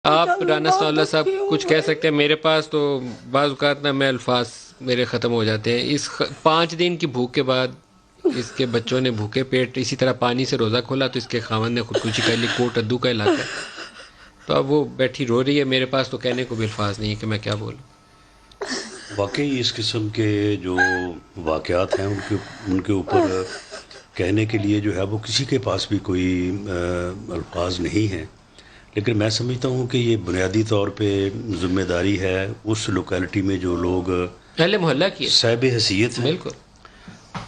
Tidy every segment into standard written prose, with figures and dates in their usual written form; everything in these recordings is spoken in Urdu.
آپ رانا ثناء اللہ صاحب کچھ کہہ سکتے ہیں؟ میرے پاس تو بعض اوقات نا میں الفاظ میرے ختم ہو جاتے ہیں. 5 دن کی بھوک کے بعد اس کے بچوں نے بھوکے پیٹ اسی طرح پانی سے روزہ کھولا تو اس کے خاوند نے خودکشی کر لی. کوٹ ادو کا علاقہ ہے. تو اب وہ بیٹھی رو رہی ہے. میرے پاس تو کہنے کو بھی الفاظ نہیں ہے کہ میں کیا بولوں. واقعی اس قسم کے جو واقعات ہیں ان کے اوپر کہنے کے لیے جو ہے وہ کسی کے پاس بھی کوئی الفاظ نہیں ہیں. لیکن میں سمجھتا ہوں کہ یہ بنیادی طور پہ ذمہ داری ہے اس لوکیلٹی میں جو لوگ اہل محلہ کی ہے. صاحب حیثیت ہیں، بالکل.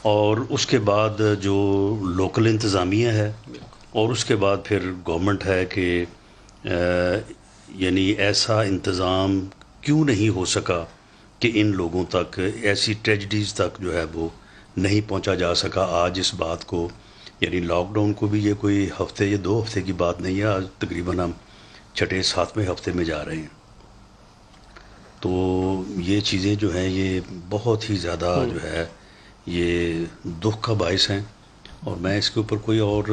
اور اس کے بعد جو لوکل انتظامیہ ہے، اور اس کے بعد پھر گورنمنٹ ہے کہ یعنی ایسا انتظام کیوں نہیں ہو سکا کہ ان لوگوں تک ایسی ٹریجڈیز تک جو ہے وہ نہیں پہنچا جا سکا. آج اس بات کو یعنی لاک ڈاؤن کو بھی یہ کوئی ہفتے یا 2 ہفتے کی بات نہیں ہے. آج تقریباً ہم 6-7ویں ہفتے میں جا رہے ہیں. تو یہ چیزیں جو ہیں یہ بہت ہی زیادہ جو ہے یہ دکھ کا باعث ہیں. اور میں اس کے اوپر کوئی اور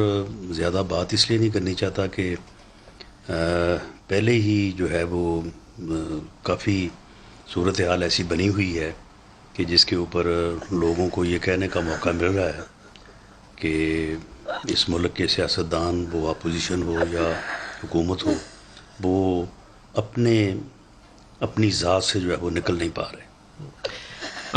زیادہ بات اس لیے نہیں کرنی چاہتا کہ پہلے ہی جو ہے وہ کافی صورتحال ایسی بنی ہوئی ہے کہ جس کے اوپر لوگوں کو یہ کہنے کا موقع مل رہا ہے کہ اس ملک کے سیاستدان، وہ اپوزیشن ہو یا حکومت ہو، وہ اپنی ذات سے جو ہے وہ نکل نہیں پا رہے.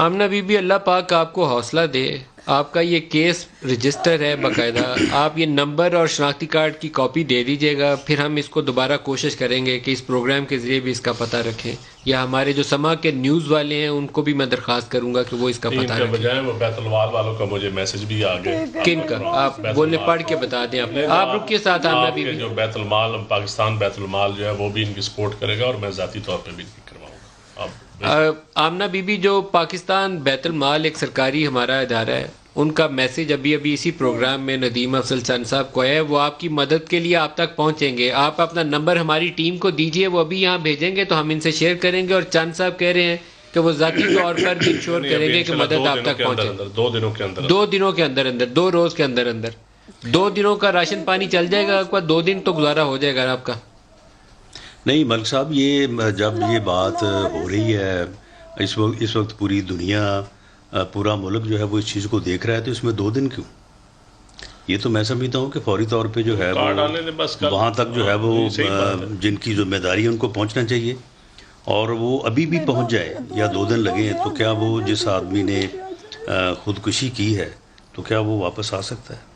آمنہ بی بی اللہ پاک آپ کو حوصلہ دے. آپ کا یہ کیس رجسٹر ہے باقاعدہ. آپ یہ نمبر اور شناختی کارڈ کی کاپی دے دیجیے گا. پھر ہم اس کو دوبارہ کوشش کریں گے کہ اس پروگرام کے ذریعے بھی اس کا پتہ رکھیں. یا ہمارے جو سما کے نیوز والے ہیں ان کو بھی میں درخواست کروں گا کہ وہ اس کا پتہ رکھیں. بجائے وہ بیت المال والوں کا مجھے میسج بھی آ گئے. کن کا؟ آپ بولنے پڑھ کے بتا دیں. آپ رکیے ساتھ آمنہ بی بی. جو بیت المال پاکستان بیت المال جو ہے وہ بھی ان کی سپورٹ کرے گا، اور میں ذاتی طور پہ بھی کرواؤں گا. آمنہ بی بی جو پاکستان بیت المال ایک سرکاری ہمارا ادارہ ہے، ان کا میسج ابھی اسی پروگرام میں ندیم افضل چند صاحب کو ہے. وہ آپ کی مدد کے لیے آپ تک پہنچیں گے. آپ اپنا نمبر ہماری ٹیم کو دیجئے، وہ ابھی یہاں بھیجیں گے تو ہم ان سے شیئر کریں گے. اور چند صاحب کہہ رہے ہیں کہ وہ ذاتی طور پر بھی انشور کریں گے کہ مدد آپ تک پہنچے. 2 دنوں کے اندر 2 دنوں کے اندر اندر 2 روز کے اندر اندر 2 دنوں کا راشن پانی چل جائے گا آپ کا. 2 دن تو گزارا ہو جائے گا آپ کا. نہیں ملک صاحب، یہ جب یہ بات ہو رہی ہے اس وقت پوری دنیا، پورا ملک جو ہے وہ اس چیز کو دیکھ رہا ہے، تو اس میں 2 دن کیوں؟ یہ تو میں سمجھتا ہوں کہ فوری طور پہ جو ہے وہ وہاں تک جو ہے وہ جن کی ذمہ داری ہے ان کو پہنچنا چاہیے. اور وہ ابھی بھی پہنچ جائے یا 2 دن لگیں تو کیا وہ جس آدمی نے خودکشی کی ہے تو کیا وہ واپس آ سکتا ہے؟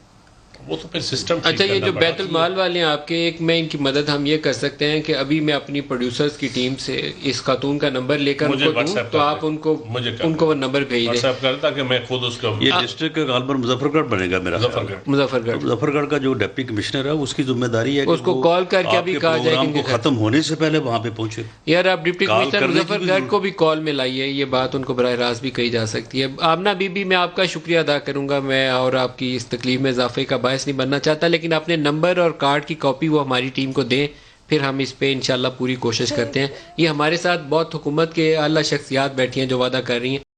وہ تو پھر سسٹم. اچھا، یہ جو بیت المال والے ہیں آپ کے، ایک میں ان کی مدد ہم یہ کر سکتے ہیں کہ ابھی میں اپنی پروڈیوسرز کی ٹیم سے اس خاتون کا نمبر لے کر ان کو دوں تو آپ ان کو وہ نمبر بھیج دیں. واٹس ایپ کرتا کہ میں خود اس کو. یہ ڈسٹرکٹ کا غالباً مظفر گڑھ بنے گا میرا. مظفر گڑھ کا جو ڈپٹی کمشنر ہے اس کی ذمہ داری ہے کہ اس کو کال کر کے ابھی کہا جائے کہ ختم ہونے سے پہلے وہاں پہ پہنچے. یار آپ ڈپٹی کمشنر مظفر گڑھ کو بھی کال میں لائیے. یہ بات ان کو براہ راست بھی کہی جا سکتی ہے. آمنہ بی بی میں آپ کا شکریہ ادا کروں گا. میں اور آپ کی اس تکلیف میں اضافے کا باعث نہیں بننا چاہتا، لیکن اپنے نمبر اور کارڈ کی کاپی وہ ہماری ٹیم کو دیں. پھر ہم اس پہ انشاءاللہ پوری کوشش کرتے ہیں. یہ ہمارے ساتھ بہت حکومت کے اعلیٰ شخصیات بیٹھی ہیں جو وعدہ کر رہی ہیں